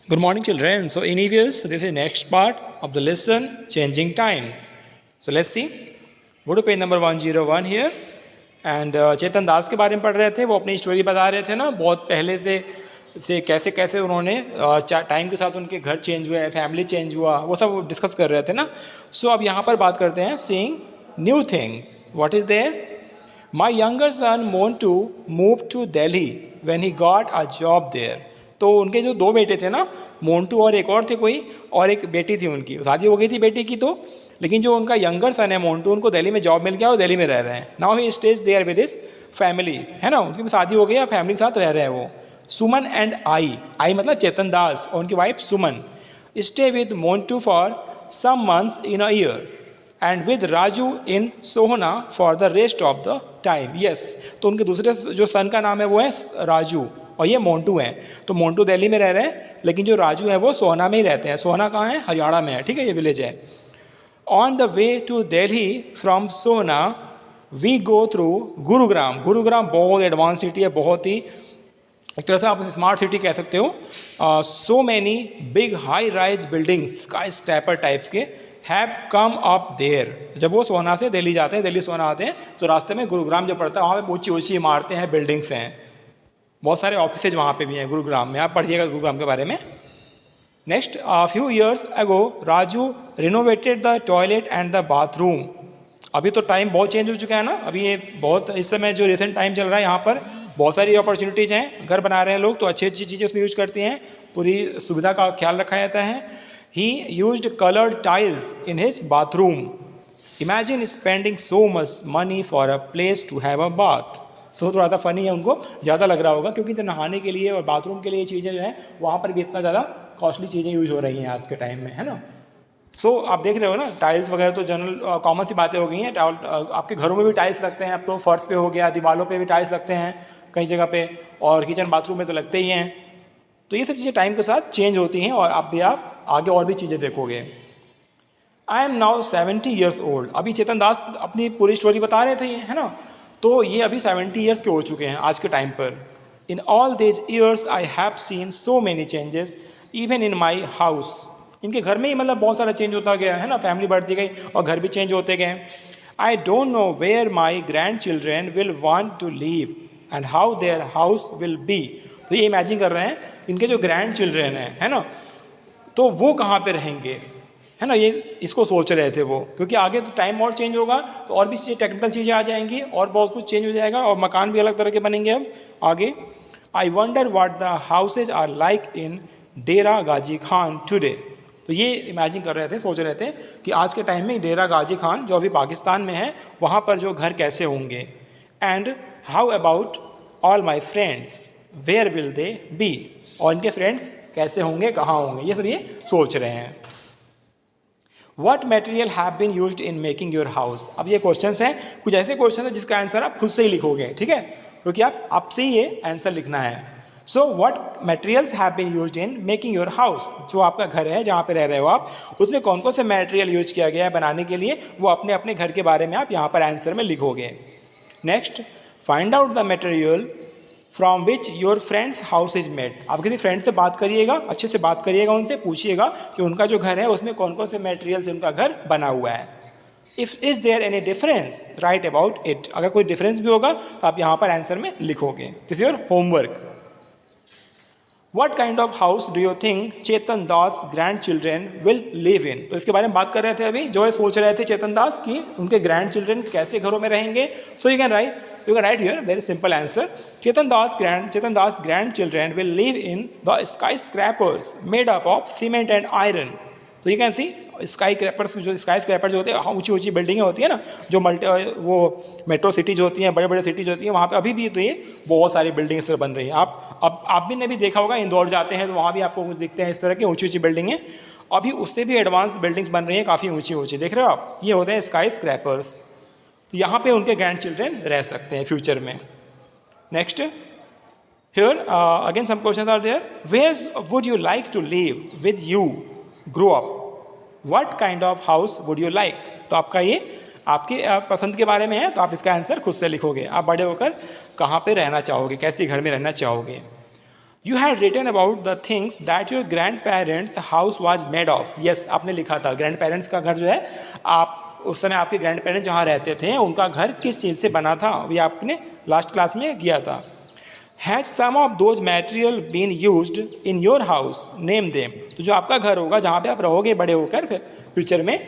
Good morning, children. So, in EVS, this is next part of the lesson, changing times. So, let's see. Go to page number 101 here. And चेतन दास के बारे में पढ़ रहे थे. वो अपनी स्टोरी बता रहे थे ना, बहुत पहले से कैसे कैसे उन्होंने टाइम के साथ उनके घर चेंज हुए, फैमिली चेंज हुआ, वो सब डिस्कस कर रहे थे ना. सो अब यहाँ पर बात करते हैं seeing new things. What is there? My younger son Montu move to Delhi when he got a job there. तो उनके जो दो बेटे थे ना, मोंटू और एक और थे कोई, और एक बेटी थी, उनकी शादी हो गई थी बेटी की. तो लेकिन जो उनका यंगर सन है मोंटू, उनको दिल्ली में जॉब मिल गया और दिल्ली में रह रहे हैं. Now he stays there with his family, है ना, उनकी शादी हो गई है, फैमिली के साथ रह रहे हैं वो. सुमन एंड आई मतलब चेतन दास और उनकी wife Suman stay with Montu for some months in a year and with Raju in Sohna for the rest of the time. Yes, तो उनके दूसरे जो सन का नाम है वो है राजू और ये मोंटू हैं. तो मोंटू दिल्ली में रह रहे हैं, लेकिन जो राजू हैं वो सोहना में ही रहते हैं. सोहना कहाँ है? हरियाणा में है. ठीक है, ये विलेज है. On the way to Delhi from Sohna we go through Gurugram. Gurugram बहुत एडवांस सिटी है, बहुत ही एक तरह से आप स्मार्ट सिटी कह सकते हो. So many big high rise buildings, sky scraper types के हैव कम अप देयर. जब वो सोहना से दिल्ली जाते हैं, दिल्ली सोहना आते हैं, तो रास्ते में गुरुग्राम जो पड़ता है वहाँ पे ऊंची ऊंची इमारतें हैं, बिल्डिंग्स हैं, बहुत सारे ऑफिसेज वहाँ पे भी हैं गुरुग्राम में. आप पढ़िएगा गुरुग्राम के बारे में. Next, few years ago Raju renovated the toilet and the bathroom. अभी तो टाइम बहुत चेंज हो चुका है ना. अभी ये बहुत इस समय जो रिसेंट टाइम चल रहा है, यहाँ पर बहुत सारी अपॉर्चुनिटीज़ हैं. घर बना रहे हैं लोग तो अच्छी अच्छी चीज़ें उसमें यूज़ करती हैं, पूरी सुविधा का ख्याल रखा जाता है. He used coloured tiles in his bathroom. Imagine spending so much money for a place to have a bath. So थोड़ा सा फ़नी है, उनको ज़्यादा लग रहा होगा, क्योंकि तो नहाने के लिए और बाथरूम के लिए चीज़ें जो हैं वहाँ पर भी इतना ज़्यादा कॉस्टली चीज़ें यूज़ हो रही हैं आज के टाइम में, है ना. सो आप देख रहे हो ना, टाइल्स वगैरह तो जनरल कॉमन सी बातें हो गई हैं. आपके घरों में भी टाइल्स लगते हैं, अब तो फर्श पे हो गया, दीवारों पे भी टाइल्स लगते हैं कई जगह पे, और किचन बाथरूम में तो लगते ही हैं. तो ये सब चीज़ें टाइम के साथ चेंज होती हैं, और आप आगे और भी चीज़ें देखोगे. I am now 70 years old. अभी चेतन दास अपनी पूरी स्टोरी बता रहे थे, है ना. तो ये अभी 70 ईयर्स के हो चुके हैं आज के टाइम पर. In all this years I have seen so many changes even in my house. इनके घर में ही मतलब बहुत सारा चेंज होता गया, है ना. फैमिली बढ़ती गई और घर भी चेंज होते गए. I don't know where my grandchildren will want to live and how their house will be. तो ये इमेजिन कर रहे हैं इनके जो ग्रैंड चिल्ड्रेन हैं, है ना, तो वो कहाँ पे रहेंगे, है ना. ये इसको सोच रहे थे वो, क्योंकि आगे तो टाइम और चेंज होगा तो और भी चीज़ें, टेक्निकल चीज़ें आ जाएंगी और बहुत कुछ चेंज हो जाएगा, और मकान भी अलग तरह के बनेंगे अब आगे. I wonder what the houses are like in Dera Ghazi Khan today. तो ये इमेजिन कर रहे थे, सोच रहे थे कि आज के टाइम में डेरा गाजी खान जो अभी पाकिस्तान में है, वहाँ पर जो घर कैसे होंगे. And how about all my friends where will they be. और इनके फ्रेंड्स कैसे होंगे, कहाँ होंगे, ये सब ये सोच रहे हैं. What material have been used in making your house? अब ये क्वेश्चंस हैं, कुछ ऐसे क्वेश्चन हैं जिसका आंसर आप खुद से ही लिखोगे, ठीक है, क्योंकि आपसे ही ये आंसर लिखना है. So what materials have been used in making your house. जो आपका घर है, जहाँ पे रह रहे हो आप, उसमें कौन कौन से मटेरियल यूज किया गया है बनाने के लिए, वो अपने अपने घर के बारे में आप यहाँ पर आंसर में लिखोगे. Next, find out the material from which your friends house is made. आप किसी फ्रेंड से बात करिएगा, अच्छे से बात करिएगा, उनसे पूछिएगा कि उनका जो घर है उसमें कौन कौन से मटेरियल से उनका घर बना हुआ है. If is there any difference write about it. अगर कोई डिफरेंस भी होगा तो आप यहाँ पर आंसर में लिखोगे. This is your homework. What kind of house do you think Chetan Das grandchildren will live इन. तो इसके बारे में बात कर रहे थे अभी, जो है सोच रहे थे चेतन दास कि उनके ग्रैंड चिल्ड्रेन कैसे घरों में रहेंगे. So you can write here very simple answer. Chetan Das grandchildren will live in the skyscrapers made up of cement and iron. तो you can see skyscraper जो होते हैं, ऊंची ऊंची बिल्डिंगें होती है ना, जो वो मेट्रो सिटीज होती हैं, बड़े बड़े सिटीज होती हैं, वहाँ पे अभी भी तो ये बहुत सारी बिल्डिंग्स बन रही हैं. आप भी ने भी देखा होगा, इंदौर जाते हैं तो वहाँ भी आपको दिखते हैं इस तरह की ऊंची ऊंची बिल्डिंगें. अभी उससे भी एडवांस बिल्डिंग्स बन रही हैं, काफ़ी ऊंची ऊंची, देख रहे हो आप, ये होते हैं स्काई स्क्रैपर्स. तो यहाँ पर उनके ग्रैंड चिल्ड्रेन रह सकते हैं फ्यूचर में. Next, here again some questions are there. Where would you like to live with you grow up. What kind of house would you like. तो आपका ये आपकी पसंद के बारे में है, तो आप इसका आंसर खुद से लिखोगे. आप बड़े होकर कहाँ पे रहना चाहोगे, कैसे घर में रहना चाहोगे. You had written about the things that your grandparents house was made of. Yes, आपने लिखा था ग्रैंड पेरेंट्स का घर जो है, आप उस समय आपके ग्रैंड पेरेंट्स जहाँ रहते थे उनका घर किस चीज़ से बना था, ये आपने लास्ट क्लास में किया था। Has some of those material been used in your house, name them. तो जो आपका घर होगा जहाँ पे आप रहोगे बड़े होकर फ्यूचर में,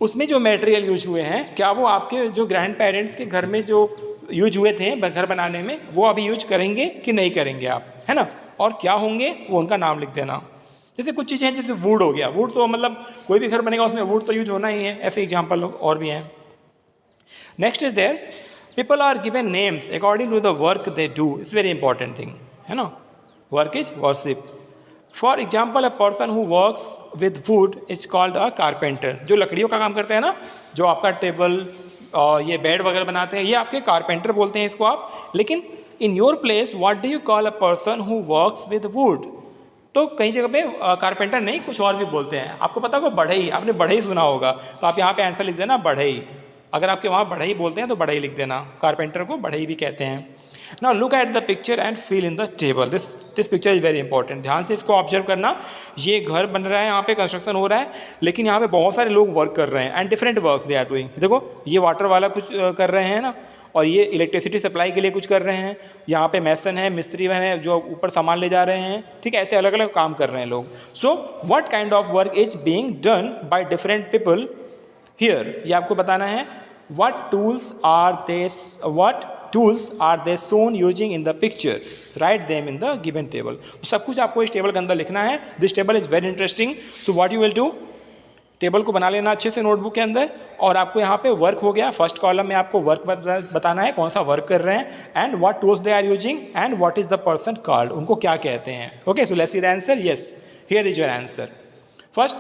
उसमें जो मटेरियल यूज हुए हैं, क्या वो आपके जो ग्रैंड पेरेंट्स के घर में जो यूज हुए थे घर बनाने में, वो अभी यूज करेंगे कि नहीं करेंगे आप, है ना। और क्या होंगे वो उनका नाम लिख देना। जैसे कुछ चीज़ें हैं, जैसे वुड हो गया, वुड तो मतलब कोई भी घर बनेगा उसमें वुड तो यूज होना ही है, ऐसे एग्जाम्पल और भी हैं। Next is there people are given names according to the work they do. It's very important thing, है ना। Work is worship. For example a person who works with wood is called a carpenter. जो लकड़ियों का काम करते हैं ना, जो आपका टेबल ये बेड वगैरह बनाते हैं, ये आपके कारपेंटर बोलते हैं इसको आप। लेकिन in your place what do you call a person who works with would. तो कई जगह पे कारपेंटर नहीं, कुछ और भी बोलते हैं। आपको पता होगा बढ़ई, आपने बढ़ई सुना होगा, तो आप यहाँ पे आंसर लिख देना बढ़ई। अगर आपके वहाँ बढ़ई बोलते हैं तो बढ़ई लिख देना, कारपेंटर को बढ़ई भी कहते हैं। Now look at the picture and feel in the table. This picture is very important. ध्यान से इसको ऑब्जर्व करना। ये घर बन रहा है, यहाँ पे कंस्ट्रक्शन हो रहा है, लेकिन यहाँ पे बहुत सारे लोग वर्क कर रहे हैं and different works they are doing. देखो ये वाटर वाला कुछ कर रहे हैं ना, और ये इलेक्ट्रिसिटी सप्लाई के लिए कुछ कर रहे हैं। यहाँ पे मैसन है, मिस्त्री है जो ऊपर सामान ले जा रहे हैं, ठीक है। ऐसे अलग अलग काम कर रहे हैं लोग। So what kind of work is being done by different people here, ये आपको बताना है। What tools are they soon using in the picture, write them in the given table. सब कुछ आपको इस टेबल के अंदर लिखना है। This table is very interesting. So what you will do, table को बना लेना अच्छे से नोटबुक के अंदर, और आपको यहाँ पे वर्क हो गया, फर्स्ट कॉलम में आपको वर्क बताना है, कौन सा वर्क कर रहे हैं, and what tools they are using, and what is the person called, उनको क्या कहते हैं। Okay, so let's see the answer. Yes, here is your answer. First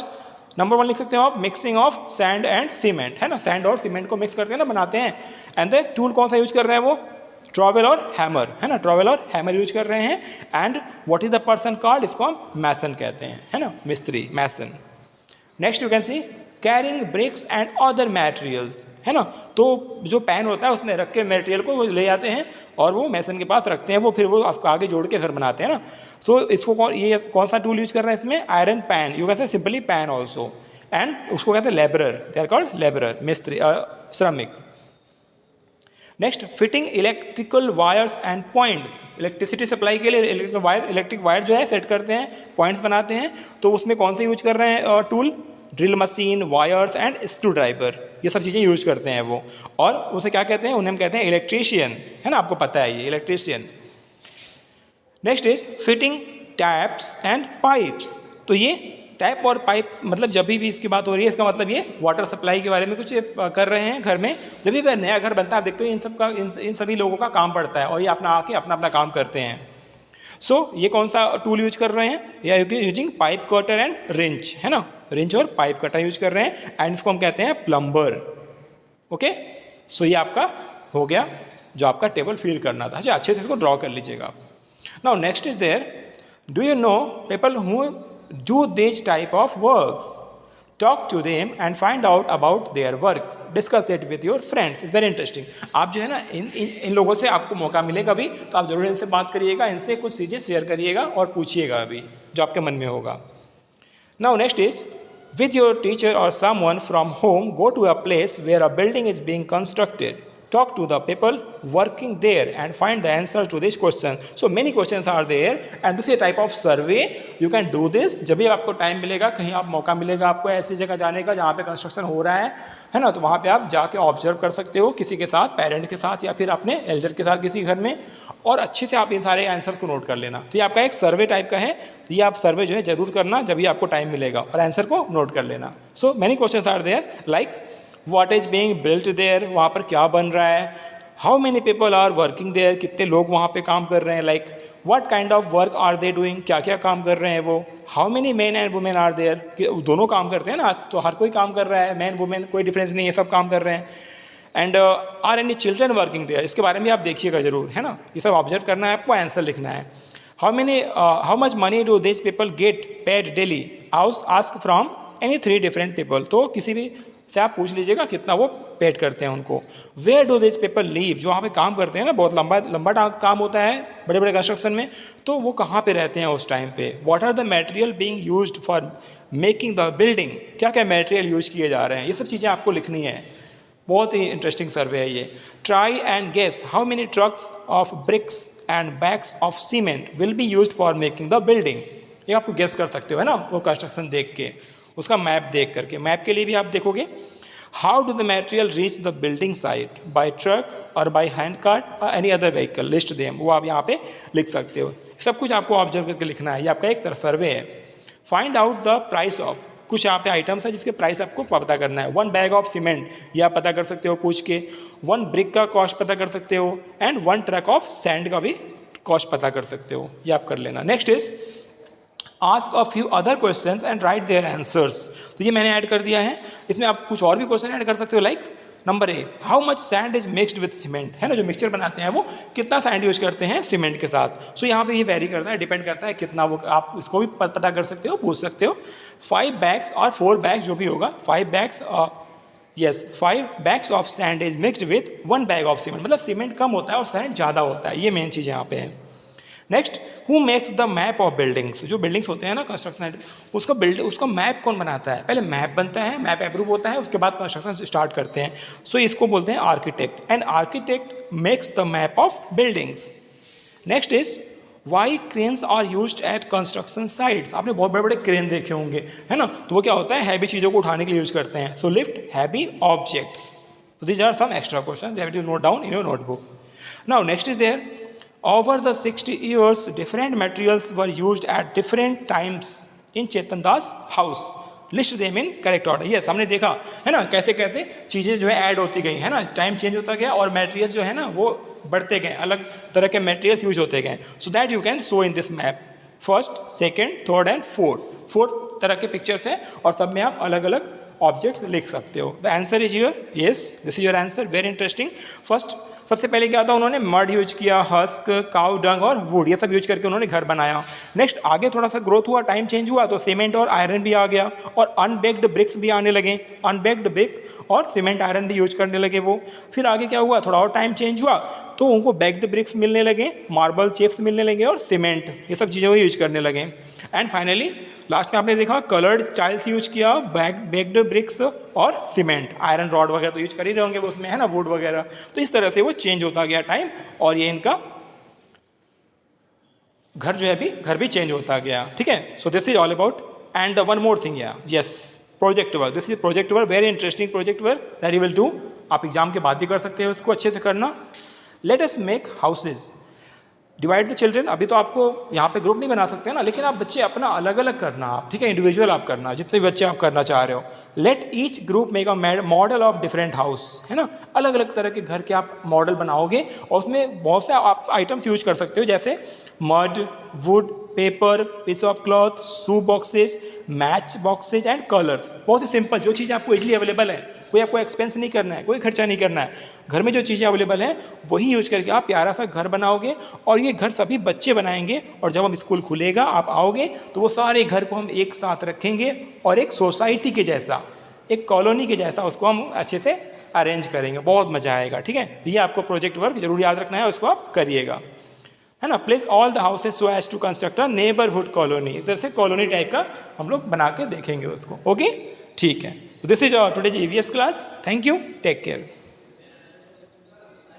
number 1 लिख सकते हो आप, mixing of sand and cement, है ना। सैंड और सीमेंट को मिक्स करते हैं ना, बनाते हैं। एंड द टूल कौन सा यूज कर रहे हैं वो, ट्रॉवेल और हैमर, है ना। ट्रॉवेल और हैमर यूज कर रहे हैं। And what is the person called, इसको हम मैसन कहते हैं, है ना, मिस्त्री, mason. Next you can see carrying bricks and other materials, है ना। तो जो पैन होता है उसमें रख के मटेरियल को वो ले जाते हैं और वो मैसन के पास रखते हैं, वो फिर वो आपको आगे जोड़ के घर बनाते हैं ना। सो इसको ये कौन सा टूल यूज कर रहे हैं इसमें, iron pan, you can say simply pan also. And उसको कहते हैं labourer, they are called labourer, मिस्त्री, श्रमिक। Next fitting electrical wires and points, electricity supply के लिए इलेक्ट्रिक वायर जो है सेट करते हैं, पॉइंट्स बनाते हैं। तो उसमें कौन से यूज कर रहे हैं tool, drill machine, wires and screw driver, ये सब चीज़ें यूज करते हैं वो। और उसे क्या कहते हैं, उन्हें हम कहते हैं इलेक्ट्रीशियन, है ना, आपको पता है ये electrician. Next is fitting taps and pipes. तो ये टैप और पाइप मतलब जब भी इसकी बात हो रही है, इसका मतलब ये वाटर सप्लाई के बारे में कुछ कर रहे हैं घर में। जब भी नया घर बनता है आप देखते हो इन सब का इन सभी लोगों का काम पड़ता है, और ये अपना आके अपना अपना काम करते हैं। सो ये कौन सा टूल यूज कर रहे हैं, या using pipe cutter and wrench, है ना, रिंच और पाइप कटर यूज कर रहे हैं। एंड इसको हम कहते हैं प्लम्बर। ओके, सो ये आपका हो गया जो आपका टेबल फिल करना था। अच्छा, अच्छे से इसको ड्रॉ कर लीजिएगा आप। Now next is there, do you know people who do this type of works, talk to them and find out about their work, discuss it with your friends, it's very interesting। आप जो है ना इन लोगों से आपको मौका मिले कभी तो आप जरूर इनसे बात करिएगा, इनसे कुछ चीज़ें शेयर करिएगा और पूछिएगा अभी जो आपके मन में होगा। Now next is with your teacher or someone from home go to a place where a building is being constructed, talk to the people working there and find the answer to this question। So many questions are there and this is a type of survey, you can do this। जब भी आपको time मिलेगा, कहीं आप मौका मिलेगा आपको ऐसी जगह जाने का जहाँ पे कंस्ट्रक्शन हो रहा है ना, तो वहाँ पे आप जाके ऑब्जर्व कर सकते हो किसी के साथ, पेरेंट के साथ या फिर अपने एल्डर के साथ किसी घर में, और अच्छे से आप इन सारे आंसर्स को नोट कर लेना। तो ये आपका एक सर्वे टाइप का है, तो ये आप सर्वे जो है जरूर करना जब भी आपको टाइम मिलेगा, और आंसर को नोट कर लेना। So many questions are there like what is being built there, वहाँ पर क्या बन रहा है, how many people are working there, कितने लोग वहाँ पे काम कर रहे हैं, like what kind of work are they doing, क्या क्या काम कर रहे हैं वो, how many man and women are there, दोनों काम करते हैं ना, आज तो हर कोई काम कर रहा है, मैन वुमेन कोई डिफरेंस नहीं है, सब काम कर रहे हैं। And are any children working there, इसके बारे में आप देखिएगा जरूर, है ना, ये सब ऑब्जर्व करना है आपको, आंसर लिखना है। How much money do this people get paid daily, ask from any 3 different people. तो किसी भी से आप पूछ लीजिएगा कितना वो पेड करते हैं उनको। Where do this people live, जो वहाँ पे काम करते हैं ना, बहुत लंबा काम होता है बड़े बड़े कंस्ट्रक्शन में, तो वो कहाँ पे रहते हैं उस टाइम पे। What are the material being used for making the building, क्या क्या मटेरियल यूज किए जा रहे हैं, ये सब चीज़ें आपको लिखनी है। बहुत ही इंटरेस्टिंग सर्वे है ये। Try and guess how many trucks of bricks and bags of cement will be used for making the building. ये आपको गेस कर सकते हो, है ना, वो कंस्ट्रक्शन देख के, उसका मैप देख करके। मैप के लिए भी आप देखोगे how do the material reach the building site, by truck और बाय हैंड कार्ट और any other vehicle, list them, वो आप यहाँ पे लिख सकते हो। सब कुछ आपको ऑब्जर्व करके लिखना है, ये आपका एक सर्वे है। Find out the price of, कुछ यहाँ पे आइटम्स है जिसके प्राइस आपको पता करना है। 1 बैग ऑफ सीमेंट, ये आप पता कर सकते हो पूछ के। 1 ब्रिक का कॉस्ट पता कर सकते हो, एंड 1 ट्रक ऑफ सैंड का भी कॉस्ट पता कर सकते हो, ये आप कर लेना। Next is ask a few other questions and right their answers, तो ये मैंने ऐड कर दिया है। इसमें आप कुछ और भी क्वेश्चन ऐड कर सकते हो, like number A, how much sand is mixed with cement, है ना, जो मिक्सचर बनाते हैं वो कितना सैंड यूज करते हैं सीमेंट के साथ। सो यहाँ पे ये वेरी करता है, डिपेंड करता है कितना वो, आप इसको भी पता कर सकते हो, पूछ सकते हो। 5 बैग्स और 4 बैग्स जो भी होगा, 5 bags, yes 5 bags of sand is mixed with 1 bag of cement, मतलब सीमेंट कम होता है और सैंड ज़्यादा होता है, ये मेन चीज़ यहाँ पे है। Next, who makes the map of buildings, जो बिल्डिंग्स होते हैं ना कंस्ट्रक्शन, उसका मैप कौन बनाता है। पहले मैप बनता है, मैप अप्रूव होता है, उसके बाद कंस्ट्रक्शन स्टार्ट करते हैं। सो इसको बोलते हैं architect, and architect makes the map of buildings. Next is why cranes are used at construction sites, आपने बहुत बड़े बड़े क्रेन देखे होंगे, है ना, तो वो क्या होता है, हैवी चीज़ों को उठाने के लिए यूज करते हैं। So lift heavy objects. तो these are some extra question, you have to note down in your notebook. Now next is there, over the 60 years different materials were used at different times in Chetan Das house, list them in correct order। yes, हमने देखा है ना कैसे कैसे चीज़ें जो है add होती गई, है ना, टाइम चेंज होता गया और मटेरियल जो है ना वो बढ़ते गए, अलग तरह के मटेरियल्स यूज होते गए। So that you can show in this map. First, second, third and fourth तरह के पिक्चर्स हैं और सब में आप अलग अलग ऑब्जेक्ट्स लिख सकते हो। The answer is your, yes this is your answer, very interesting. First, सबसे पहले क्या था, उन्होंने मड यूज किया, हस्क, काउ डंग और वुड, ये सब यूज करके उन्होंने घर बनाया। नेक्स्ट, आगे थोड़ा सा ग्रोथ हुआ, टाइम चेंज हुआ तो सीमेंट और आयरन भी आ गया और अनबेक्ड ब्रिक्स भी आने लगे, अनबेक्ड ब्रिक और सीमेंट आयरन भी यूज करने लगे वो। फिर आगे क्या हुआ, थोड़ा और टाइम चेंज हुआ तो उनको बेक्ड ब्रिक्स मिलने लगे, मार्बल चिप्स मिलने लगे और सीमेंट, ये सब चीज़ें वो यूज करने लगे। एंड फाइनली लास्ट में आपने देखा कलर्ड टाइल्स यूज किया, बेक्ड ब्रिक्स और सीमेंट, आयरन रॉड वगैरह तो यूज कर ही रहे होंगे वो उसमें, है ना, वुड वगैरह। तो इस तरह से वो चेंज होता गया टाइम, और ये इनका घर जो है भी, घर भी चेंज होता गया, ठीक है। So this is all about, and one more thing, yes project work, this is project work, very interesting project work that you will do. आप एग्जाम के बाद भी कर सकते हो, इसको अच्छे से करना। Let us make houses, divide the children. अभी तो आपको यहाँ पे ग्रुप नहीं बना सकते ना, लेकिन आप बच्चे अपना अलग अलग करना, आप ठीक है, इंडिविजुअल आप करना, जितने भी बच्चे आप करना चाह रहे हो। Let each group make a model of different house, है ना, अलग अलग तरह के घर के आप मॉडल बनाओगे और उसमें बहुत से आप आइटम्स यूज कर सकते हो, जैसे mud, wood, paper, piece of cloth, shoe boxes, match boxes and colours. बहुत ही सिंपल, जो चीज़ आपको इजीली अवेलेबल है, कोई आपको एक्सपेंस नहीं करना है, कोई खर्चा नहीं करना है, घर में जो चीज़ें अवेलेबल हैं वही यूज करके आप प्यारा सा घर बनाओगे। और ये घर सभी बच्चे बनाएंगे, और जब हम स्कूल खुलेगा आप आओगे तो वो सारे घर को हम एक साथ रखेंगे और एक सोसाइटी के जैसा, एक कॉलोनी के जैसा उसको हम अच्छे से अरेंज करेंगे, बहुत मज़ा आएगा, ठीक है। ये आपको प्रोजेक्ट वर्क जरूर याद रखना है, उसको आप करिएगा, है ना। Place all the houses so as to construct a neighbourhood colony, इधर से कॉलोनी टाइप का हम लोग बना के देखेंगे उसको, ओके, ठीक है। This is today's EVS class, thank you, take care.